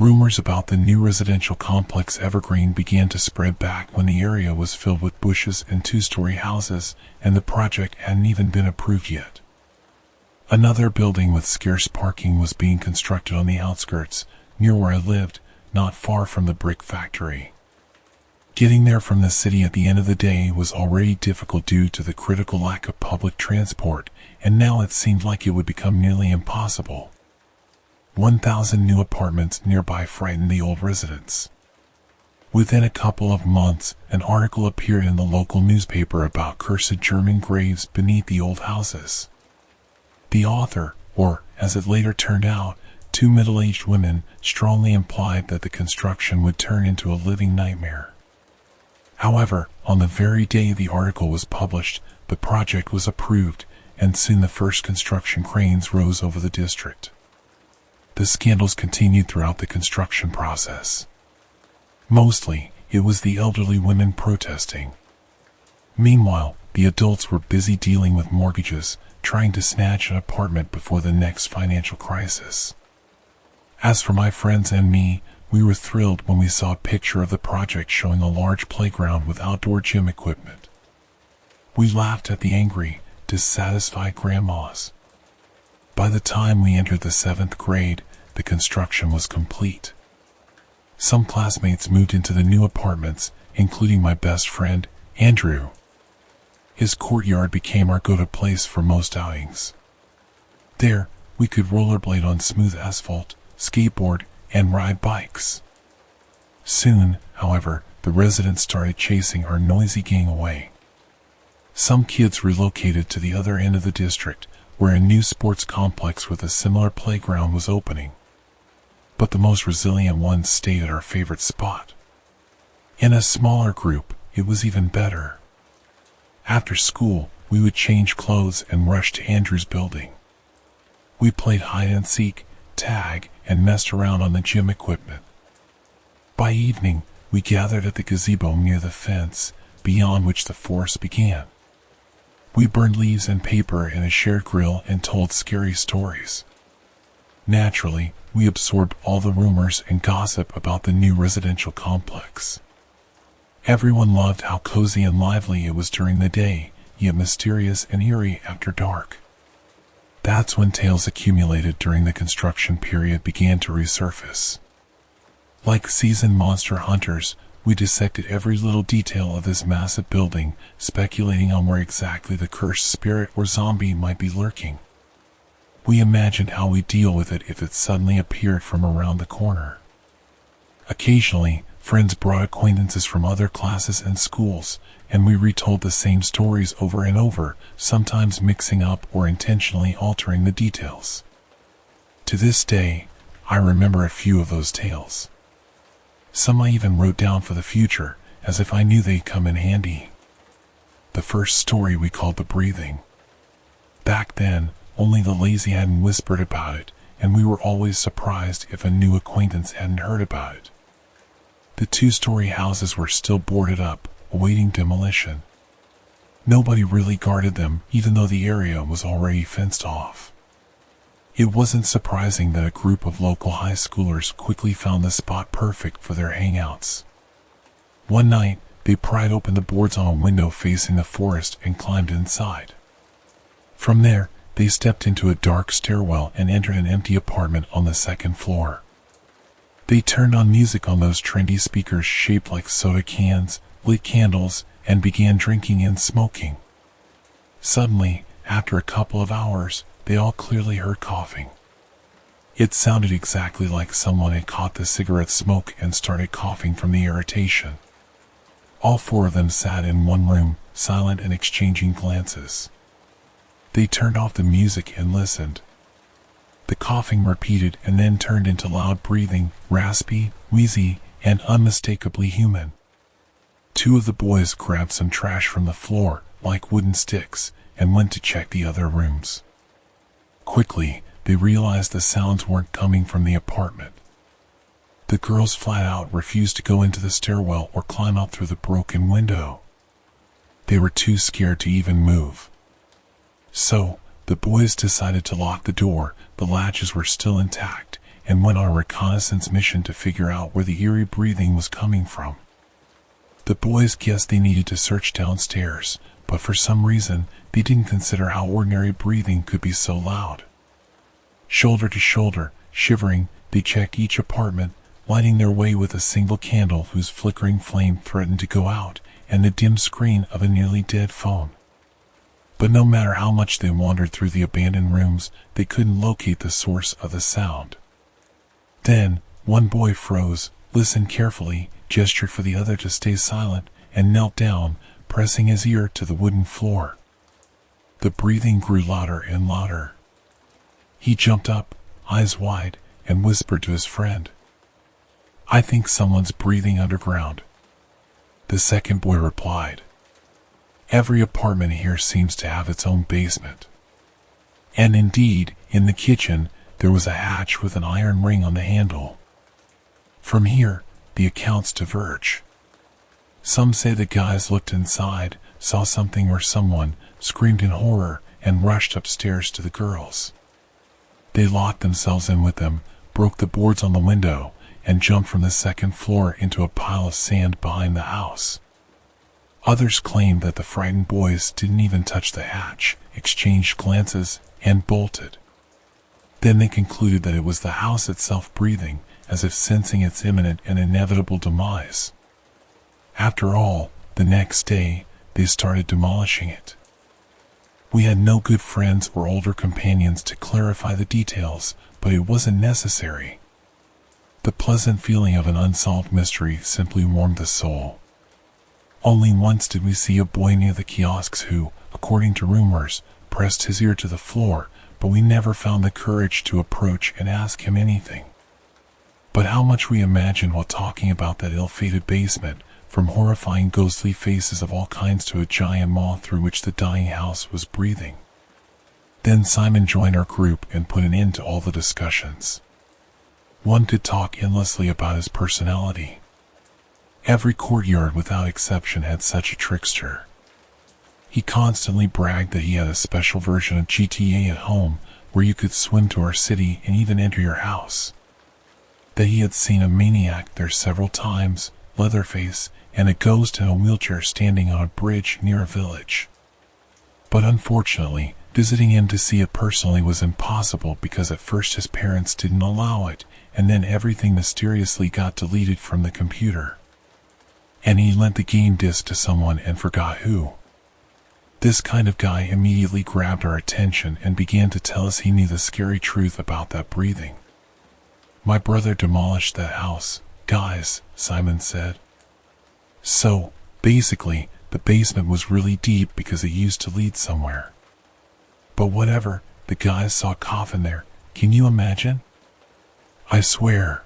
Rumors about the new residential complex Evergreen began to spread back when the area was filled with bushes and two-story houses, and the project hadn't even been approved yet. Another building with scarce parking was being constructed on the outskirts, near where I lived, not far from the brick factory. Getting there from the city at the end of the day was already difficult due to the critical lack of public transport, and now it seemed like it would become nearly impossible. 1,000 new apartments nearby frightened the old residents. Within a couple of months, an article appeared in the local newspaper about cursed German graves beneath the old houses. The author, or, as it later turned out, two middle-aged women, strongly implied that the construction would turn into a living nightmare. However, on the very day the article was published, the project was approved, and soon the first construction cranes rose over the district. The scandals continued throughout the construction process. Mostly, it was the elderly women protesting. Meanwhile, the adults were busy dealing with mortgages, trying to snatch an apartment before the next financial crisis. As for my friends and me, we were thrilled when we saw a picture of the project showing a large playground with outdoor gym equipment. We laughed at the angry, dissatisfied grandmas. By the time we entered the 7th grade, the construction was complete. Some classmates moved into the new apartments, including my best friend, Andrew. His courtyard became our go-to place for most outings. There, we could rollerblade on smooth asphalt, skateboard, and ride bikes. Soon, however, the residents started chasing our noisy gang away. Some kids relocated to the other end of the district, where a new sports complex with a similar playground was opening. But the most resilient ones stayed at our favorite spot. In a smaller group, it was even better. After school, we would change clothes and rush to Andrew's building. We played hide and seek, tag, and messed around on the gym equipment. By evening, we gathered at the gazebo near the fence, beyond which the forest began. We burned leaves and paper in a shared grill and told scary stories. Naturally, we absorbed all the rumors and gossip about the new residential complex. Everyone loved how cozy and lively it was during the day, yet mysterious and eerie after dark. That's when tales accumulated during the construction period began to resurface. Like seasoned monster hunters, we dissected every little detail of this massive building, speculating on where exactly the cursed spirit or zombie might be lurking. We imagined how we'd deal with it if it suddenly appeared from around the corner. Occasionally, friends brought acquaintances from other classes and schools, and we retold the same stories over and over, sometimes mixing up or intentionally altering the details. To this day, I remember a few of those tales. Some I even wrote down for the future, as if I knew they'd come in handy. The first story we called The Breathing. Back then, only the lazy hadn't whispered about it, and we were always surprised if a new acquaintance hadn't heard about it. The two-story houses were still boarded up, awaiting demolition. Nobody really guarded them, even though the area was already fenced off. It wasn't surprising that a group of local high schoolers quickly found the spot perfect for their hangouts. One night, they pried open the boards on a window facing the forest and climbed inside. From there, they stepped into a dark stairwell and entered an empty apartment on the 2nd floor. They turned on music on those trendy speakers shaped like soda cans, lit candles, and began drinking and smoking. Suddenly, after a couple of hours, they all clearly heard coughing. It sounded exactly like someone had caught the cigarette smoke and started coughing from the irritation. All 4 of them sat in one room, silent and exchanging glances. They turned off the music and listened. The coughing repeated and then turned into loud breathing, raspy, wheezy, and unmistakably human. 2 of the boys grabbed some trash from the floor, like wooden sticks, and went to check the other rooms. Quickly, they realized the sounds weren't coming from the apartment. The girls flat out refused to go into the stairwell or climb out through the broken window. They were too scared to even move. So, the boys decided to lock the door. The latches were still intact, and went on a reconnaissance mission to figure out where the eerie breathing was coming from. The boys guessed they needed to search downstairs, but for some reason, they didn't consider how ordinary breathing could be so loud. Shoulder to shoulder, shivering, they checked each apartment, lighting their way with a single candle whose flickering flame threatened to go out, and the dim screen of a nearly dead phone. But no matter how much they wandered through the abandoned rooms, they couldn't locate the source of the sound. Then, one boy froze, listened carefully, gestured for the other to stay silent, and knelt down, pressing his ear to the wooden floor. The breathing grew louder and louder. He jumped up, eyes wide, and whispered to his friend, "I think someone's breathing underground." The second boy replied, "Every apartment here seems to have its own basement." And indeed, in the kitchen, there was a hatch with an iron ring on the handle. From here, the accounts diverge. Some say the guys looked inside, saw something or someone, screamed in horror, and rushed upstairs to the girls. They locked themselves in with them, broke the boards on the window, and jumped from the second floor into a pile of sand behind the house. Others claimed that the frightened boys didn't even touch the hatch, exchanged glances, and bolted. Then they concluded that it was the house itself breathing, as if sensing its imminent and inevitable demise. After all, the next day, they started demolishing it. We had no good friends or older companions to clarify the details, but it wasn't necessary. The pleasant feeling of an unsolved mystery simply warmed the soul. Only once did we see a boy near the kiosks who, according to rumors, pressed his ear to the floor, but we never found the courage to approach and ask him anything. But how much we imagined while talking about that ill-fated basement, from horrifying ghostly faces of all kinds to a giant maw through which the dying house was breathing. Then Simon joined our group and put an end to all the discussions. One could talk endlessly about his personality. Every courtyard without exception had such a trickster. He constantly bragged that he had a special version of GTA at home, where you could swim to our city and even enter your house. That he had seen a maniac there several times, Leatherface, and a ghost in a wheelchair standing on a bridge near a village. But unfortunately, visiting him to see it personally was impossible because at first his parents didn't allow it, and then everything mysteriously got deleted from the computer. And he lent the game disc to someone and forgot who. This kind of guy immediately grabbed our attention and began to tell us he knew the scary truth about that breathing. "My brother demolished that house, guys," Simon said. "So, basically, the basement was really deep because it used to lead somewhere. But whatever, the guys saw a coffin there. Can you imagine? I swear.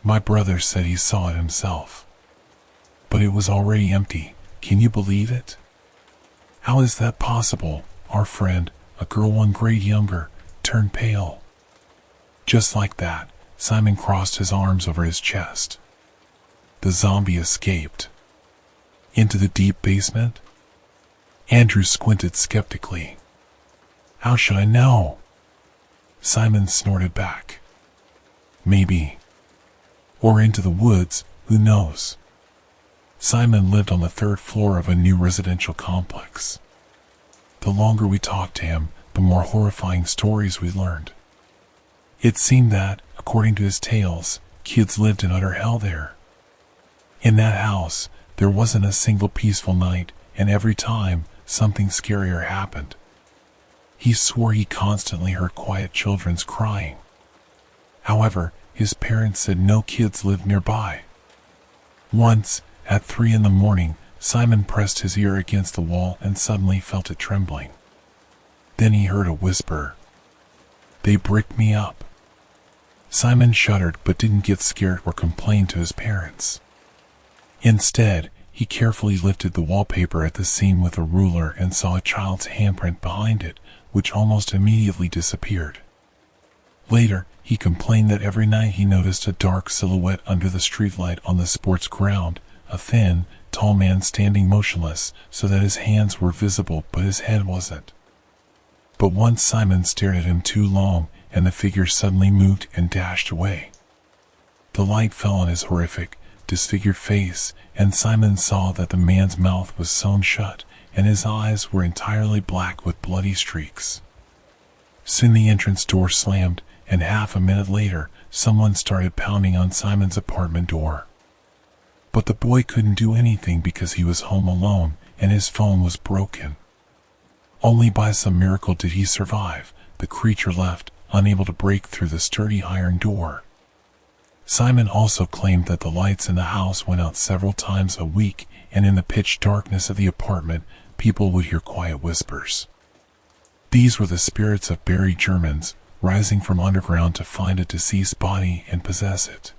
My brother said he saw it himself. But it was already empty. Can you believe it? How is that possible?" Our friend, a girl 1 grade younger, turned pale. Just like that, Simon crossed his arms over his chest. The zombie escaped. Into the deep basement? Andrew squinted skeptically. "How should I know?" Simon snorted back. "Maybe. Or into the woods, who knows?" Simon lived on the 3rd floor of a new residential complex. The longer we talked to him, the more horrifying stories we learned. It seemed that, according to his tales, kids lived in utter hell there. In that house, there wasn't a single peaceful night, and every time, something scarier happened. He swore he constantly heard quiet children's crying. However, his parents said no kids lived nearby. Once, at 3 in the morning, Simon pressed his ear against the wall and suddenly felt it trembling. Then he heard a whisper. "They bricked me up." Simon shuddered but didn't get scared or complain to his parents. Instead, he carefully lifted the wallpaper at the seam with a ruler and saw a child's handprint behind it, which almost immediately disappeared. Later, he complained that every night he noticed a dark silhouette under the streetlight on the sports ground, a thin, tall man standing motionless so that his hands were visible but his head wasn't. But once Simon stared at him too long, and the figure suddenly moved and dashed away. The light fell on his horrific, disfigured face, and Simon saw that the man's mouth was sewn shut, and his eyes were entirely black with bloody streaks. Soon the entrance door slammed, and half a minute later, someone started pounding on Simon's apartment door. But the boy couldn't do anything because he was home alone, and his phone was broken. Only by some miracle did he survive. The creature left, unable to break through the sturdy iron door. Simon also claimed that the lights in the house went out several times a week, and in the pitch darkness of the apartment, people would hear quiet whispers. These were the spirits of buried Germans, rising from underground to find a deceased body and possess it.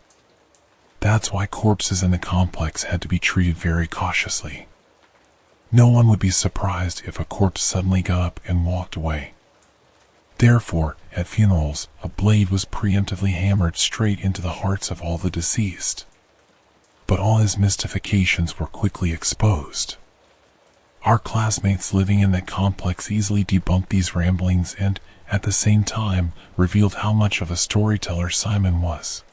That's why corpses in the complex had to be treated very cautiously. No one would be surprised if a corpse suddenly got up and walked away. Therefore, at funerals, a blade was preemptively hammered straight into the hearts of all the deceased. But all his mystifications were quickly exposed. Our classmates living in that complex easily debunked these ramblings and, at the same time, revealed how much of a storyteller Simon was.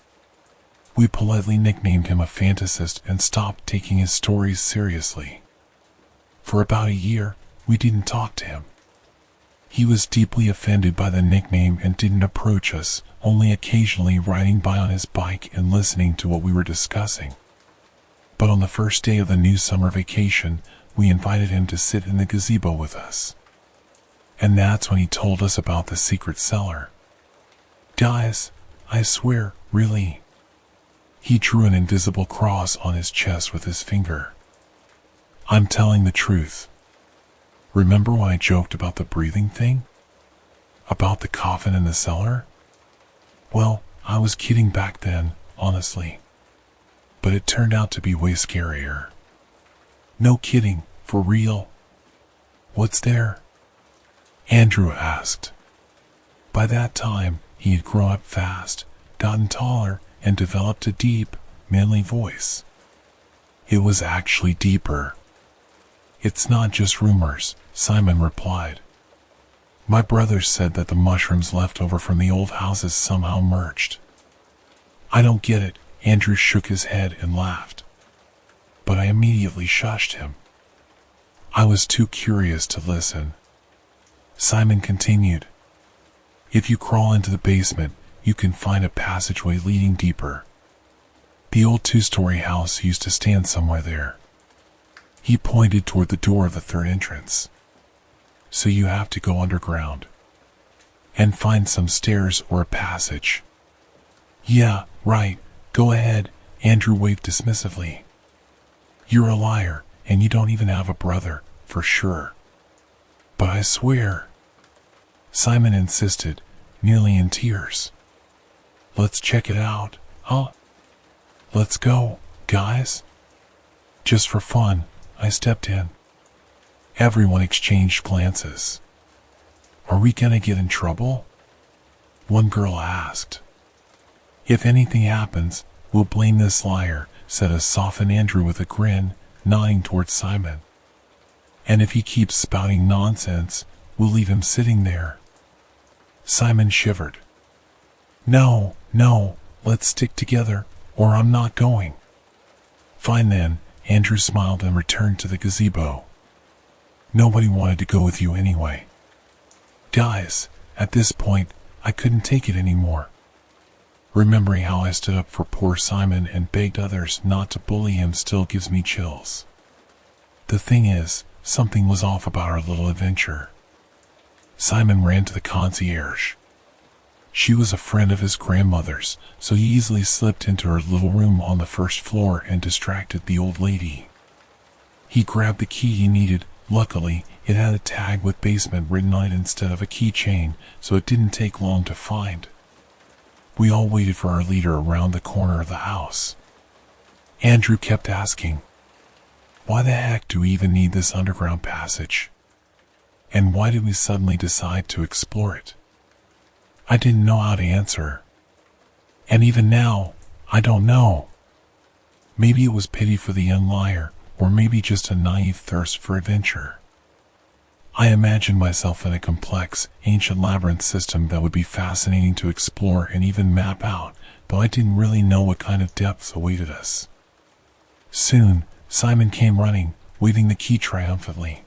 We politely nicknamed him a fantasist and stopped taking his stories seriously. For about a year, we didn't talk to him. He was deeply offended by the nickname and didn't approach us, only occasionally riding by on his bike and listening to what we were discussing. But on the first day of the new summer vacation, we invited him to sit in the gazebo with us. And that's when he told us about the secret cellar. Guys, I swear, really. He drew an invisible cross on his chest with his finger. I'm telling the truth. Remember when I joked about the breathing thing? About the coffin in the cellar? Well, I was kidding back then, honestly. But it turned out to be way scarier. No kidding, for real. What's there? Andrew asked. By that time, he had grown up fast, gotten taller, and developed a deep, manly voice. It was actually deeper. It's not just rumors, Simon replied. My brothers said that the mushrooms left over from the old houses somehow merged. I don't get it, Andrew shook his head and laughed. But I immediately shushed him. I was too curious to listen. Simon continued. If you crawl into the basement, you can find a passageway leading deeper. The old two-story house used to stand somewhere there. He pointed toward the door of the third entrance. So you have to go underground. And find some stairs or a passage. Yeah, right, go ahead, Andrew waved dismissively. You're a liar, and you don't even have a brother, for sure. But I swear. Simon insisted, nearly in tears. Let's check it out, huh? Let's go, guys. Just for fun, I stepped in. Everyone exchanged glances. Are we gonna get in trouble? One girl asked. If anything happens, we'll blame this liar, said a softened Andrew with a grin, nodding towards Simon. And if he keeps spouting nonsense, we'll leave him sitting there. Simon shivered. No, let's stick together, or I'm not going. Fine then, Andrew smiled and returned to the gazebo. Nobody wanted to go with you anyway. Guys, at this point, I couldn't take it anymore. Remembering how I stood up for poor Simon and begged others not to bully him still gives me chills. The thing is, something was off about our little adventure. Simon ran to the concierge. She was a friend of his grandmother's, so he easily slipped into her little room on the first floor and distracted the old lady. He grabbed the key he needed. Luckily, it had a tag with basement written on it instead of a keychain, so it didn't take long to find. We all waited for our leader around the corner of the house. Andrew kept asking, why the heck do we even need this underground passage? And why did we suddenly decide to explore it? I didn't know how to answer. And even now, I don't know. Maybe it was pity for the young liar, or maybe just a naive thirst for adventure. I imagined myself in a complex, ancient labyrinth system that would be fascinating to explore and even map out, though I didn't really know what kind of depths awaited us. Soon, Simon came running, waving the key triumphantly.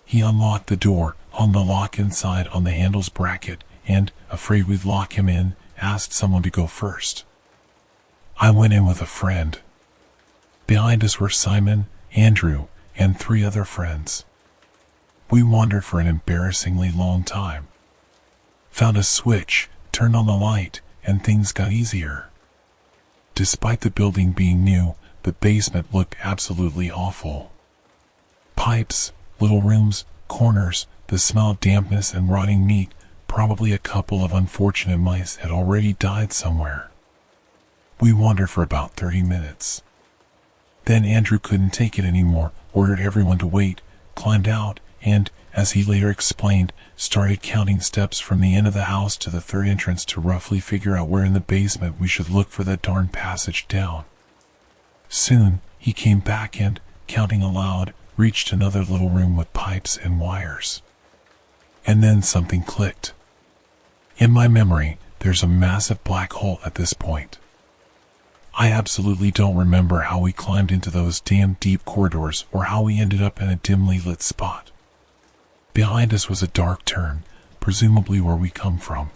He unlocked the door, hung the lock inside on the handle's bracket, and, afraid we'd lock him in, asked someone to go first. I went in with a friend. Behind us were Simon, Andrew, and 3 other friends. We wandered for an embarrassingly long time. Found a switch, turned on the light, and things got easier. Despite the building being new, the basement looked absolutely awful. Pipes, little rooms, corners, the smell of dampness and rotting meat. Probably a couple of unfortunate mice had already died somewhere. We wandered for about 30 minutes. Then Andrew couldn't take it anymore, ordered everyone to wait, climbed out, and, as he later explained, started counting steps from the end of the house to the 3rd entrance to roughly figure out where in the basement we should look for that darn passage down. Soon, he came back and, counting aloud, reached another little room with pipes and wires. And then something clicked. In my memory, there's a massive black hole at this point. I absolutely don't remember how we climbed into those damn deep corridors or how we ended up in a dimly lit spot. Behind us was a dark turn, presumably where we come from.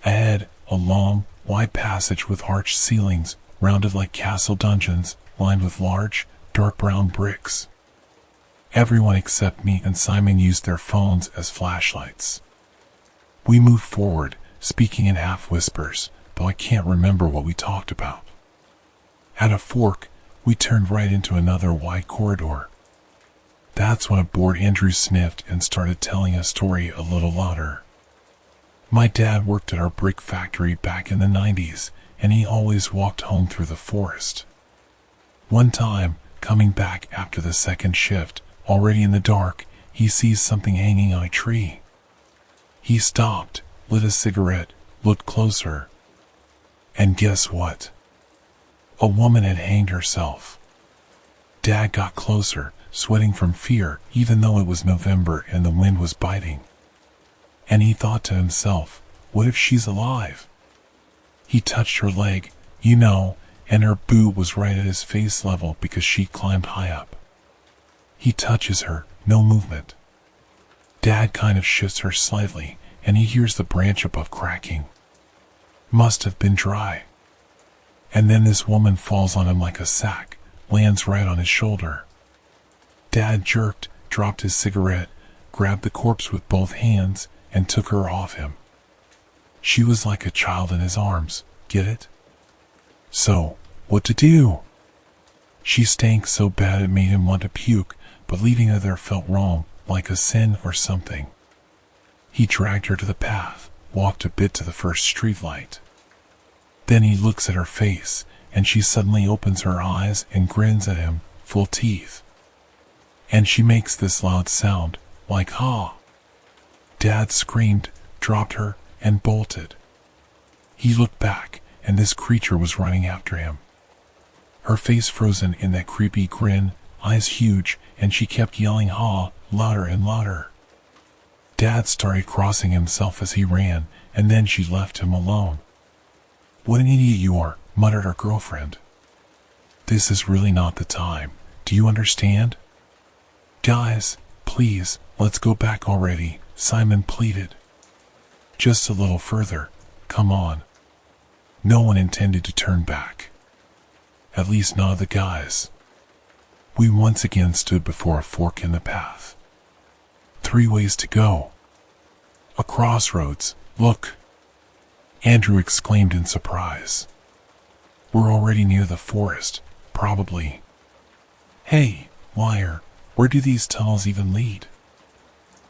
Ahead, a long, wide passage with arched ceilings, rounded like castle dungeons, lined with large, dark brown bricks. Everyone except me and Simon used their phones as flashlights. We moved forward, speaking in half whispers, though I can't remember what we talked about. At a fork, we turned right into another wide corridor. That's when a bored Andrew sniffed and started telling a story a little louder. My dad worked at our brick factory back in the 90s, and he always walked home through the forest. One time, coming back after the 2nd shift, already in the dark, he sees something hanging on a tree. He stopped, lit a cigarette, looked closer. And guess what? A woman had hanged herself. Dad got closer, sweating from fear, even though it was November and the wind was biting. And he thought to himself, what if she's alive? He touched her leg, and her boot was right at his face level because she climbed high up. He touches her, no movement. Dad kind of shifts her slightly, and he hears the branch above cracking. Must have been dry. And then this woman falls on him like a sack, lands right on his shoulder. Dad jerked, dropped his cigarette, grabbed the corpse with both hands, and took her off him. She was like a child in his arms, get it? So, what to do? She stank so bad it made him want to puke, but leaving her there felt wrong, like a sin or something. He dragged her to the path, walked a bit to the first streetlight. Then he looks at her face, and she suddenly opens her eyes and grins at him, full teeth. And she makes this loud sound, like ha. Dad screamed, dropped her, and bolted. He looked back, and this creature was running after him. Her face frozen in that creepy grin, eyes huge, and she kept yelling ha, louder and louder. Dad started crossing himself as he ran, and then she left him alone. What an idiot you are, muttered our girlfriend. This is really not the time, do you understand? Guys, please, let's go back already, Simon pleaded. Just a little further, come on. No one intended to turn back. At least none of the guys. We once again stood before a fork in the path. 3 ways to go. A crossroads, look. Andrew exclaimed in surprise. We're already near the forest, probably. Hey, liar, where do these tunnels even lead?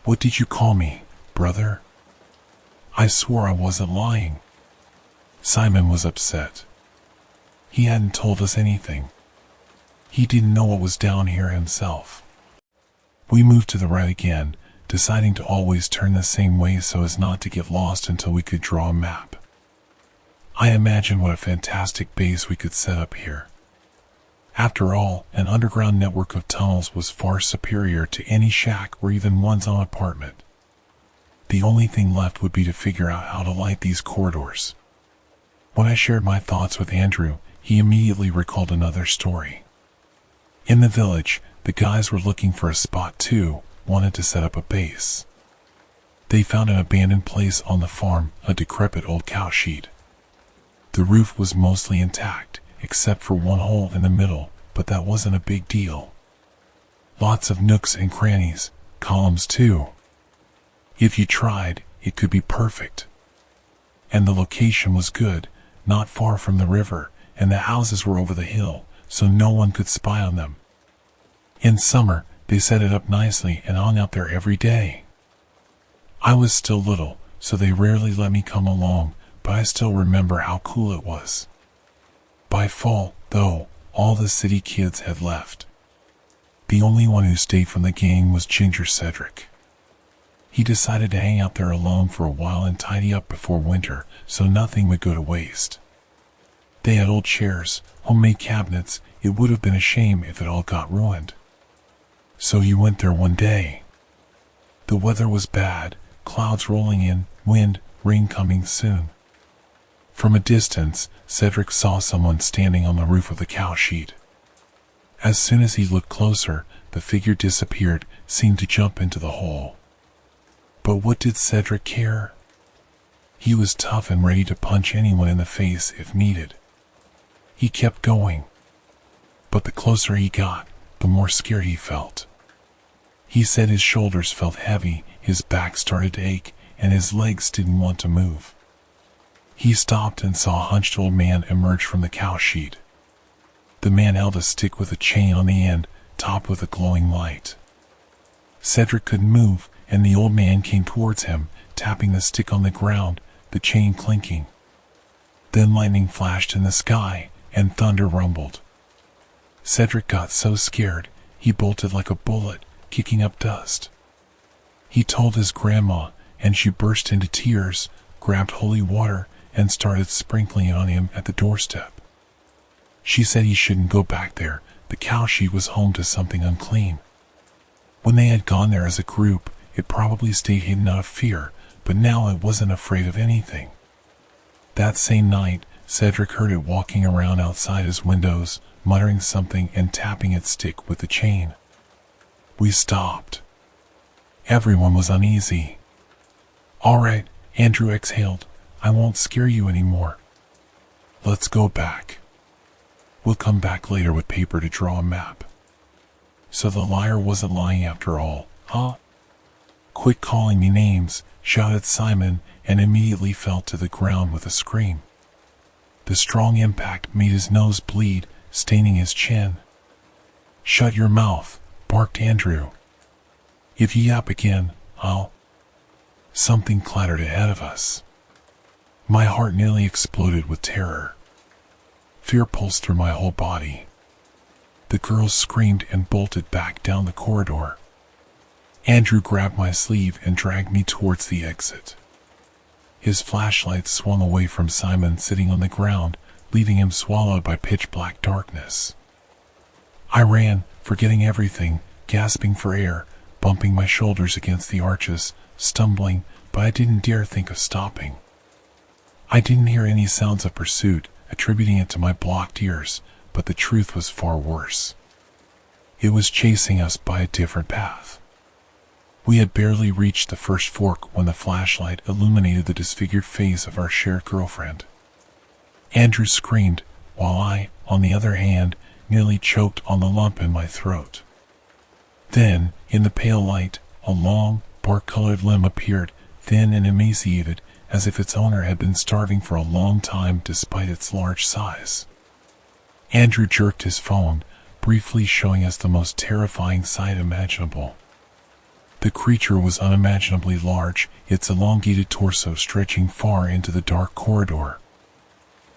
What did you call me, brother? I swore I wasn't lying. Simon was upset. He hadn't told us anything. He didn't know what was down here himself. We moved to the right again, deciding to always turn the same way so as not to get lost until we could draw a map. I imagined what a fantastic base we could set up here. After all, an underground network of tunnels was far superior to any shack or even one's own apartment. The only thing left would be to figure out how to light these corridors. When I shared my thoughts with Andrew, he immediately recalled another story. In the village, the guys were looking for a spot too, wanted to set up a base. They found an abandoned place on the farm, a decrepit old cow shed. The roof was mostly intact, except for one hole in the middle, but that wasn't a big deal. Lots of nooks and crannies, columns too. If you tried, it could be perfect. And the location was good, not far from the river, and the houses were over the hill, so no one could spy on them. In summer, they set it up nicely and hung out there every day. I was still little, so they rarely let me come along, but I still remember how cool it was. By fall, though, all the city kids had left. The only one who stayed from the gang was Ginger Cedric. He decided to hang out there alone for a while and tidy up before winter, so nothing would go to waste. They had old chairs, homemade cabinets. It would have been a shame if it all got ruined. So he went there one day. The weather was bad, clouds rolling in, wind, rain coming soon. From a distance, Cedric saw someone standing on the roof of the cow shed. As soon as he looked closer, the figure disappeared, seemed to jump into the hole. But what did Cedric care? He was tough and ready to punch anyone in the face if needed. He kept going. But the closer he got, the more scared he felt. He said his shoulders felt heavy, his back started to ache, and his legs didn't want to move. He stopped and saw a hunched old man emerge from the cow shed. The man held a stick with a chain on the end, topped with a glowing light. Cedric couldn't move, and the old man came towards him, tapping the stick on the ground, the chain clinking. Then lightning flashed in the sky, and thunder rumbled. Cedric got so scared, he bolted like a bullet, kicking up dust. He told his grandma, and she burst into tears, grabbed holy water, and started sprinkling it on him at the doorstep. She said he shouldn't go back there, the cow shed was home to something unclean. When they had gone there as a group, it probably stayed hidden out of fear, but now it wasn't afraid of anything. That same night, Cedric heard it walking around outside his windows, muttering something and tapping its stick with the chain. We stopped. Everyone was uneasy. "All right," Andrew exhaled. "I won't scare you anymore. Let's go back. We'll come back later with paper to draw a map." So the liar wasn't lying after all, huh? "Quit calling me names," shouted Simon, and immediately fell to the ground with a scream. The strong impact made his nose bleed, staining his chin. "Shut your mouth," barked Andrew. "If you yap again, I'll—" Something clattered ahead of us. My heart nearly exploded with terror. Fear pulsed through my whole body. The girls screamed and bolted back down the corridor. Andrew grabbed my sleeve and dragged me towards the exit. His flashlight swung away from Simon sitting on the ground, leaving him swallowed by pitch-black darkness. I ran, forgetting everything, gasping for air, bumping my shoulders against the arches, stumbling, but I didn't dare think of stopping. I didn't hear any sounds of pursuit, attributing it to my blocked ears, but the truth was far worse. It was chasing us by a different path. We had barely reached the first fork when the flashlight illuminated the disfigured face of our shared girlfriend. Andrew screamed, while I, on the other hand, nearly choked on the lump in my throat. Then, in the pale light, a long, bark-colored limb appeared, thin and emaciated, as if its owner had been starving for a long time despite its large size. Andrew jerked his phone, briefly showing us the most terrifying sight imaginable. The creature was unimaginably large, its elongated torso stretching far into the dark corridor.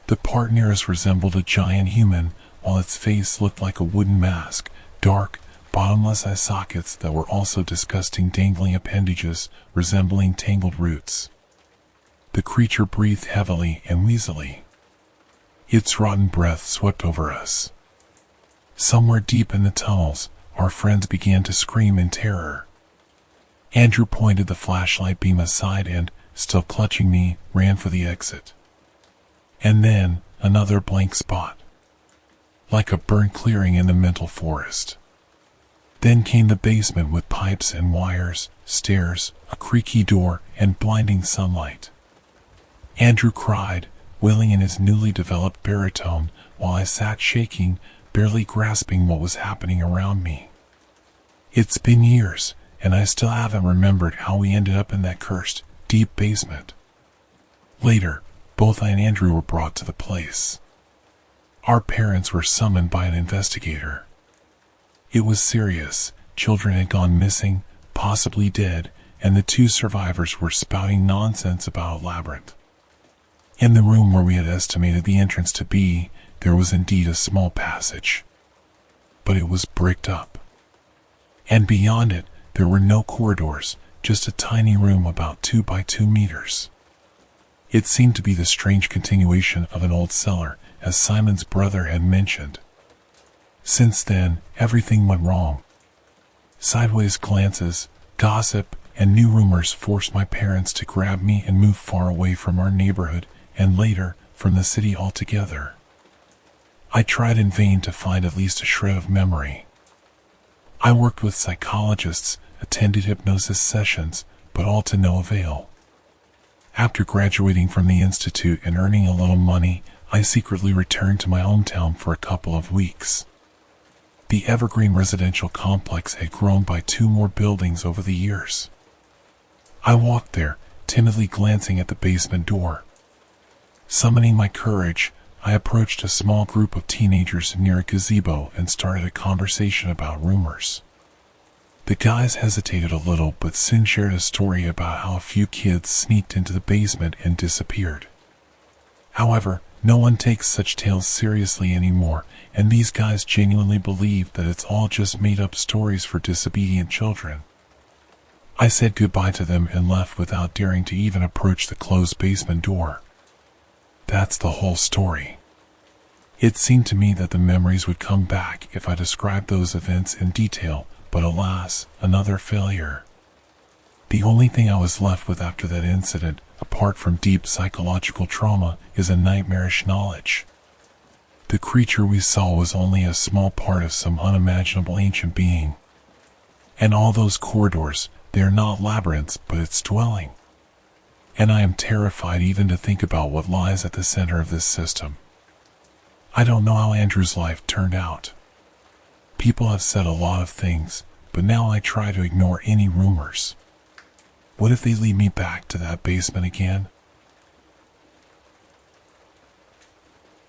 The part near us resembled a giant human, while its face looked like a wooden mask, dark, bottomless eye sockets that were also disgusting dangling appendages resembling tangled roots. The creature breathed heavily and wheezily. Its rotten breath swept over us. Somewhere deep in the tunnels, our friends began to scream in terror. Andrew pointed the flashlight beam aside and, still clutching me, ran for the exit. And then, another blank spot. Like a burnt clearing in the mental forest. Then came the basement with pipes and wires, stairs, a creaky door, and blinding sunlight. Andrew cried, wailing in his newly developed baritone, while I sat shaking, barely grasping what was happening around me. It's been years, and I still haven't remembered how we ended up in that cursed, deep basement. Later, both I and Andrew were brought to the place. Our parents were summoned by an investigator. It was serious. Children had gone missing, possibly dead, and the two survivors were spouting nonsense about a labyrinth. In the room where we had estimated the entrance to be, there was indeed a small passage. But it was bricked up. And beyond it, there were no corridors, just a tiny room about 2 by 2 meters. It seemed to be the strange continuation of an old cellar, as Simon's brother had mentioned. Since then, everything went wrong. Sideways glances, gossip, and new rumors forced my parents to grab me and move far away from our neighborhood, and later, from the city altogether. I tried in vain to find at least a shred of memory. I worked with psychologists, attended hypnosis sessions, but all to no avail. After graduating from the institute and earning a little money, I secretly returned to my hometown for a couple of weeks. The Evergreen residential complex had grown by 2 more buildings over the years. I walked there, timidly glancing at the basement door. Summoning my courage, I approached a small group of teenagers near a gazebo and started a conversation about rumors. The guys hesitated a little but soon shared a story about how a few kids sneaked into the basement and disappeared. However, no one takes such tales seriously anymore, and these guys genuinely believe that it's all just made-up stories for disobedient children. I said goodbye to them and left without daring to even approach the closed basement door. That's the whole story. It seemed to me that the memories would come back if I described those events in detail, but alas, another failure. The only thing I was left with after that incident, apart from deep psychological trauma, is a nightmarish knowledge. The creature we saw was only a small part of some unimaginable ancient being. And all those corridors, they are not labyrinths, but its dwelling. And I am terrified even to think about what lies at the center of this system. I don't know how Andrew's life turned out. People have said a lot of things, but now I try to ignore any rumors. What if they lead me back to that basement again?